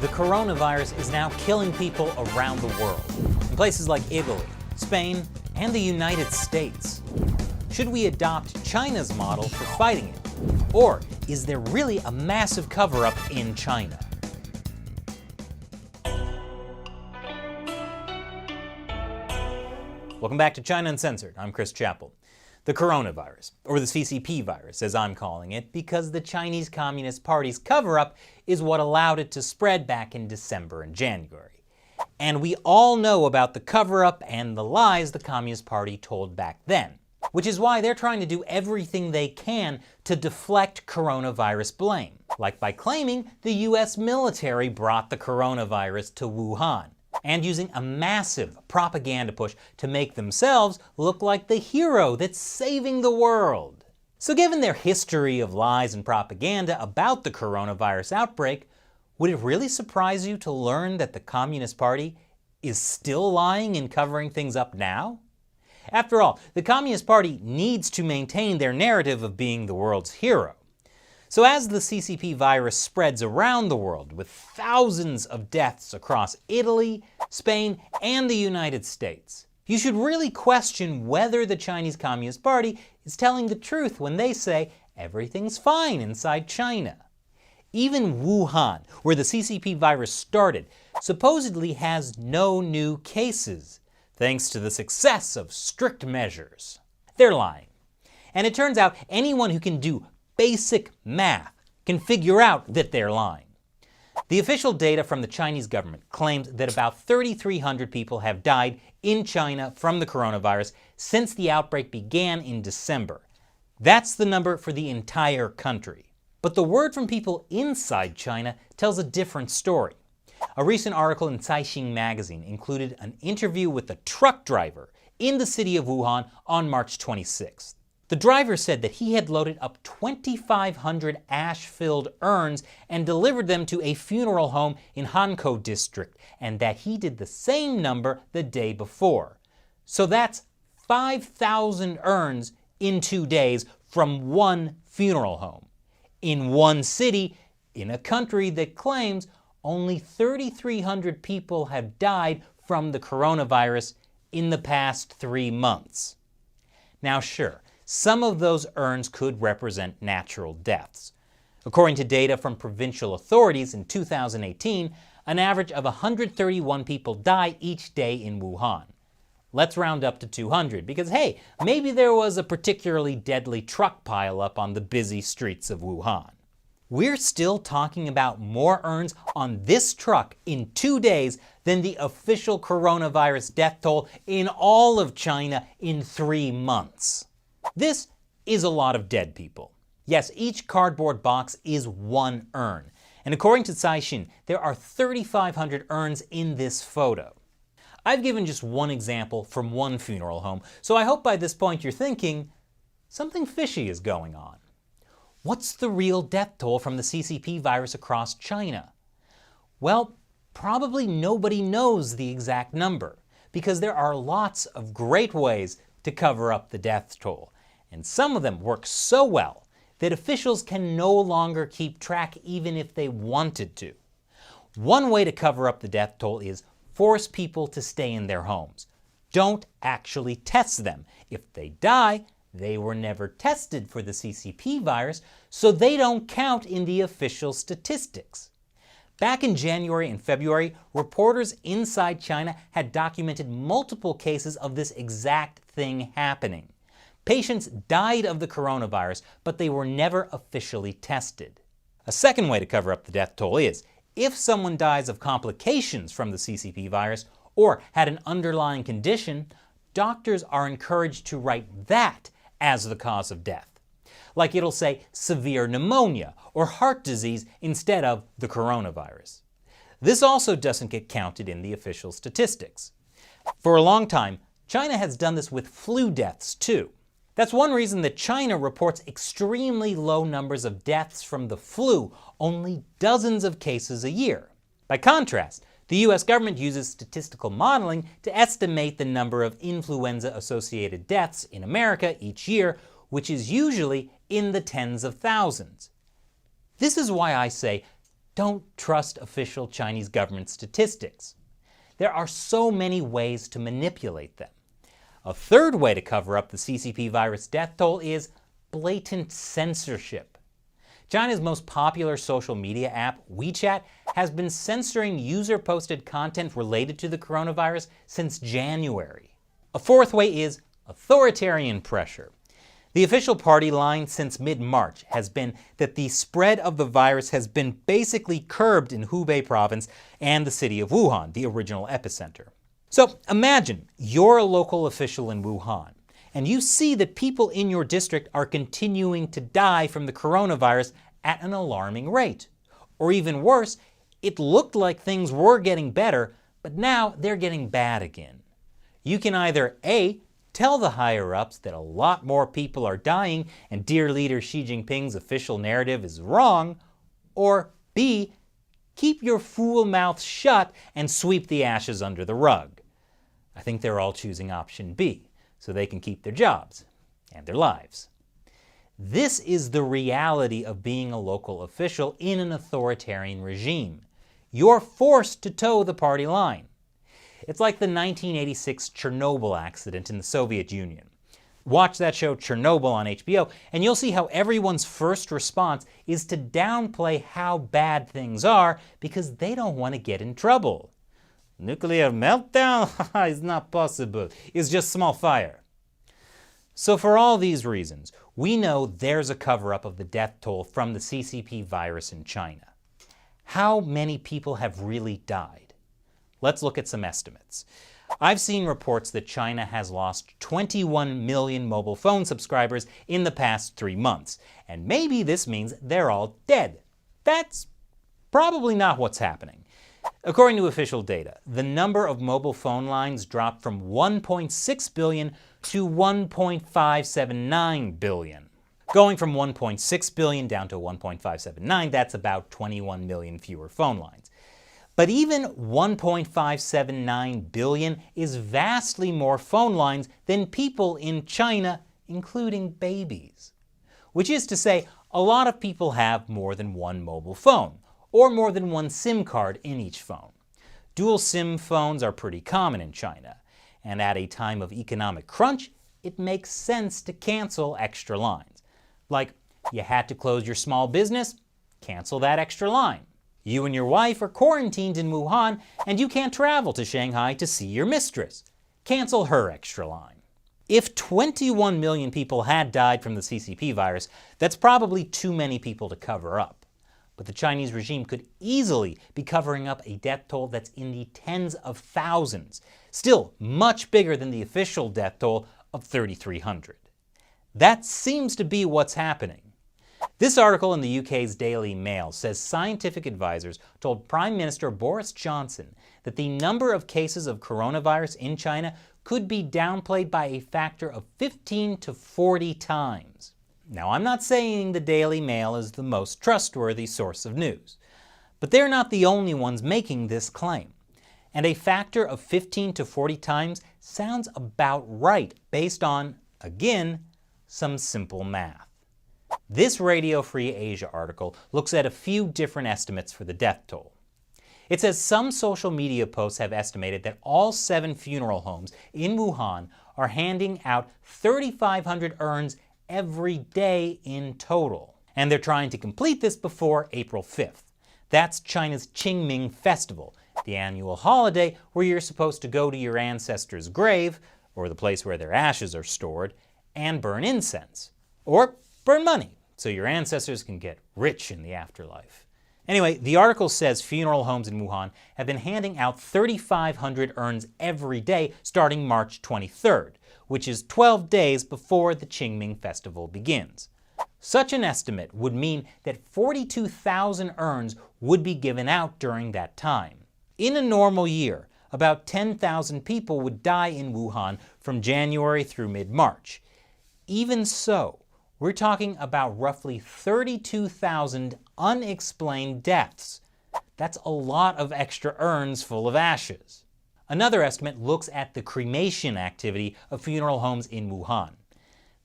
The coronavirus is now killing people around the world, in places like Italy, Spain, and the United States. Should we adopt China's model for fighting it? Or is there really a massive cover-up in China? Welcome back to China Uncensored. I'm Chris Chappell. The coronavirus, or the CCP virus as I'm calling it, because the Chinese Communist Party's cover-up is what allowed it to spread back in December and January. And we all know about the cover-up and the lies the Communist Party told back then, which is why they're trying to do everything they can to deflect coronavirus blame, like by claiming the US military brought the coronavirus to Wuhan, and using a massive propaganda push to make themselves look like the hero that's saving the world. So given their history of lies and propaganda about the coronavirus outbreak, would it really surprise you to learn that the Communist Party is still lying and covering things up now? After all, the Communist Party needs to maintain their narrative of being the world's hero. So as the CCP virus spreads around the world with thousands of deaths across Italy, Spain, and the United States, you should really question whether the Chinese Communist Party is telling the truth when they say everything's fine inside China. Even Wuhan, where the CCP virus started, supposedly has no new cases, thanks to the success of strict measures. They're lying. And it turns out anyone who can do basic math can figure out that they're lying. The official data from the Chinese government claims that about 3,300 people have died in China from the coronavirus since the outbreak began in December. That's the number for the entire country. But the word from people inside China tells a different story. A recent article in Ching magazine included an interview with a truck driver in the city of Wuhan on March 26th. The driver said that he had loaded up 2,500 ash-filled urns and delivered them to a funeral home in Hankou district, and that he did the same number the day before. So that's 5,000 urns in 2 days from one funeral home, in one city, in a country that claims only 3,300 people have died from the coronavirus in the past 3 months. Now sure, some of those urns could represent natural deaths. According to data from provincial authorities in 2018, an average of 131 people die each day in Wuhan. Let's round up to 200 because hey, maybe there was a particularly deadly truck pileup on the busy streets of Wuhan. We're still talking about more urns on this truck in 2 days than the official coronavirus death toll in all of China in 3 months. This is a lot of dead people. Yes, each cardboard box is one urn. And according to Caixin, there are 3,500 urns in this photo. I've given just one example from one funeral home, so I hope by this point you're thinking, something fishy is going on. What's the real death toll from the CCP virus across China? Well, probably nobody knows the exact number, because there are lots of great ways to cover up the death toll. And some of them work so well that officials can no longer keep track even if they wanted to. One way to cover up the death toll is force people to stay in their homes. Don't actually test them. If they die, they were never tested for the CCP virus, so they don't count in the official statistics. Back in January and February, reporters inside China had documented multiple cases of this exact thing happening. Patients died of the coronavirus, but they were never officially tested. A second way to cover up the death toll is, if someone dies of complications from the CCP virus or had an underlying condition, doctors are encouraged to write that as the cause of death. Like it'll say severe pneumonia or heart disease instead of the coronavirus. This also doesn't get counted in the official statistics. For a long time, China has done this with flu deaths too. That's one reason that China reports extremely low numbers of deaths from the flu, only dozens of cases a year. By contrast, the US government uses statistical modeling to estimate the number of influenza-associated deaths in America each year, which is usually in the tens of thousands. This is why I say don't trust official Chinese government statistics. There are so many ways to manipulate them. A third way to cover up the CCP virus death toll is blatant censorship. China's most popular social media app, WeChat, has been censoring user-posted content related to the coronavirus since January. A fourth way is authoritarian pressure. The official party line since mid-March has been that the spread of the virus has been basically curbed in Hubei province and the city of Wuhan, the original epicenter. So imagine you're a local official in Wuhan, and you see that people in your district are continuing to die from the coronavirus at an alarming rate. Or even worse, it looked like things were getting better, but now they're getting bad again. You can either A, tell the higher-ups that a lot more people are dying and dear leader Xi Jinping's official narrative is wrong, or B, keep your fool mouth shut and sweep the ashes under the rug. I think they're all choosing option B, so they can keep their jobs and their lives. This is the reality of being a local official in an authoritarian regime. You're forced to toe the party line. It's like the 1986 Chernobyl accident in the Soviet Union. Watch that show Chernobyl on HBO, and you'll see how everyone's first response is to downplay how bad things are because they don't want to get in trouble. Nuclear meltdown is not possible. It's just small fire. So for all these reasons, we know there's a cover-up of the death toll from the CCP virus in China. How many people have really died? Let's look at some estimates. I've seen reports that China has lost 21 million mobile phone subscribers in the past 3 months, and maybe this means they're all dead. That's probably not what's happening. According to official data, the number of mobile phone lines dropped from 1.6 billion to 1.579 billion. Going from 1.6 billion down to 1.579, that's about 21 million fewer phone lines. But even 1.579 billion is vastly more phone lines than people in China, including babies. Which is to say, a lot of people have more than one mobile phone, or more than one SIM card in each phone. Dual SIM phones are pretty common in China, and at a time of economic crunch, it makes sense to cancel extra lines. Like, you had to close your small business? Cancel that extra line. You and your wife are quarantined in Wuhan and you can't travel to Shanghai to see your mistress. Cancel her extra line. If 21 million people had died from the CCP virus, that's probably too many people to cover up. But the Chinese regime could easily be covering up a death toll that's in the tens of thousands, still much bigger than the official death toll of 3,300. That seems to be what's happening. This article in the UK's Daily Mail says scientific advisors told Prime Minister Boris Johnson that the number of cases of coronavirus in China could be downplayed by a factor of 15 to 40 times. Now, I'm not saying the Daily Mail is the most trustworthy source of news, but they're not the only ones making this claim. And a factor of 15 to 40 times sounds about right based on, again, some simple math. This Radio Free Asia article looks at a few different estimates for the death toll. It says some social media posts have estimated that all 7 funeral homes in Wuhan are handing out 3,500 urns every day in total. And they're trying to complete this before April 5th. That's China's Ming festival, the annual holiday where you're supposed to go to your ancestors' grave, or the place where their ashes are stored, and burn incense. Or burn money, so your ancestors can get rich in the afterlife. Anyway, the article says funeral homes in Wuhan have been handing out 3,500 urns every day starting March 23rd, which is 12 days before the Ming festival begins. Such an estimate would mean that 42,000 urns would be given out during that time. In a normal year, about 10,000 people would die in Wuhan from January through mid-March. Even so, we're talking about roughly 32,000 unexplained deaths. That's a lot of extra urns full of ashes. Another estimate looks at the cremation activity of funeral homes in Wuhan.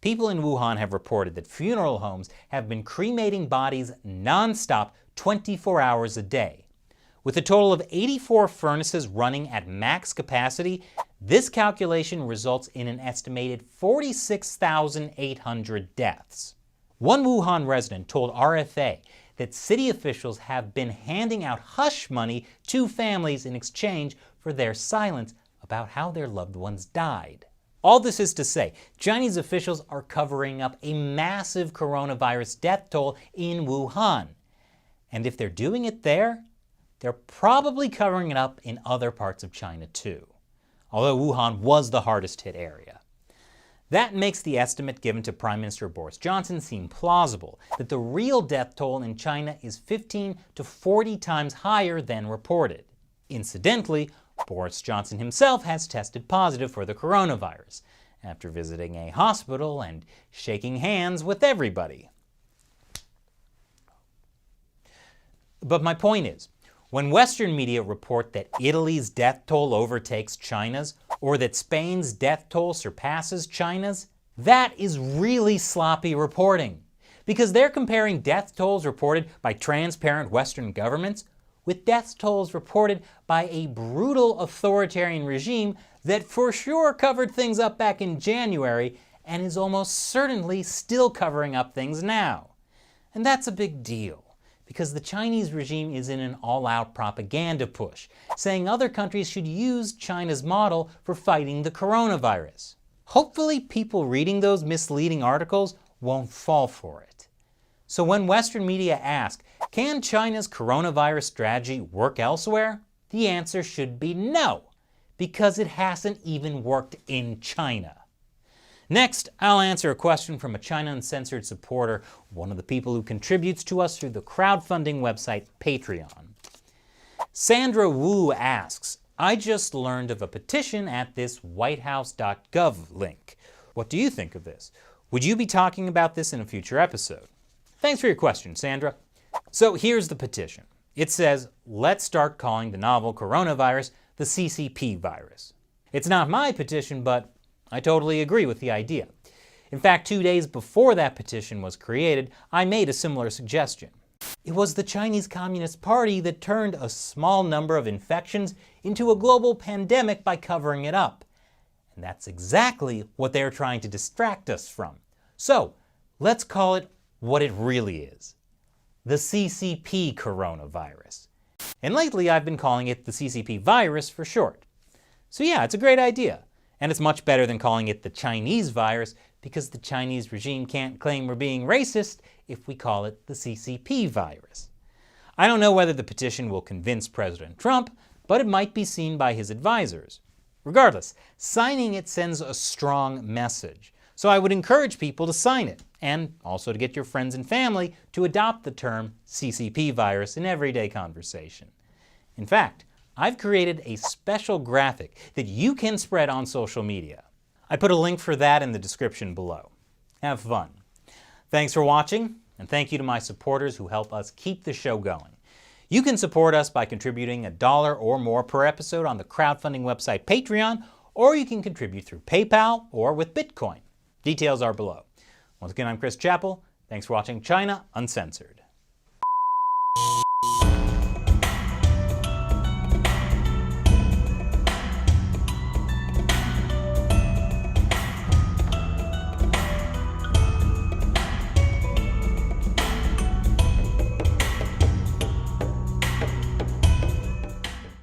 People in Wuhan have reported that funeral homes have been cremating bodies non-stop 24 hours a day. With a total of 84 furnaces running at max capacity, this calculation results in an estimated 46,800 deaths. One Wuhan resident told RFA that city officials have been handing out hush money to families in exchange for their silence about how their loved ones died. All this is to say, Chinese officials are covering up a massive coronavirus death toll in Wuhan. And if they're doing it there, they're probably covering it up in other parts of China too, although Wuhan was the hardest hit area. That makes the estimate given to Prime Minister Boris Johnson seem plausible, that the real death toll in China is 15 to 40 times higher than reported. Incidentally, Boris Johnson himself has tested positive for the coronavirus, after visiting a hospital and shaking hands with everybody. But my point is, when Western media report that Italy's death toll overtakes China's, or that Spain's death toll surpasses China's, that is really sloppy reporting, because they're comparing death tolls reported by transparent Western governments with death tolls reported by a brutal authoritarian regime that for sure covered things up back in January and is almost certainly still covering up things now. And that's a big deal, because the Chinese regime is in an all-out propaganda push, saying other countries should use China's model for fighting the coronavirus. Hopefully people reading those misleading articles won't fall for it. So when Western media ask, can China's coronavirus strategy work elsewhere? The answer should be no, because it hasn't even worked in China. Next, I'll answer a question from a China Uncensored supporter, one of the people who contributes to us through the crowdfunding website Patreon. Sandra Wu asks, I just learned of a petition at this whitehouse.gov link. What do you think of this? Would you be talking about this in a future episode? Thanks for your question, Sandra. So here's the petition. It says, let's start calling the novel coronavirus the CCP virus. It's not my petition, but I totally agree with the idea. In fact, 2 days before that petition was created, I made a similar suggestion. It was the Chinese Communist Party that turned a small number of infections into a global pandemic by covering it up. And that's exactly what they're trying to distract us from. So, let's call it what it really is. The CCP coronavirus. And lately I've been calling it the CCP virus for short. So yeah, it's a great idea. And it's much better than calling it the Chinese virus, because the Chinese regime can't claim we're being racist if we call it the CCP virus. I don't know whether the petition will convince President Trump, but it might be seen by his advisors. Regardless, signing it sends a strong message. So I would encourage people to sign it, and also to get your friends and family to adopt the term CCP virus in everyday conversation. In fact, I've created a special graphic that you can spread on social media. I put a link for that in the description below. Have fun. Thanks for watching, and thank you to my supporters who help us keep the show going. You can support us by contributing $1 or more per episode on the crowdfunding website Patreon, or you can contribute through PayPal or with Bitcoin. Details are below. Once again, I'm Chris Chappell. Thanks for watching China Uncensored.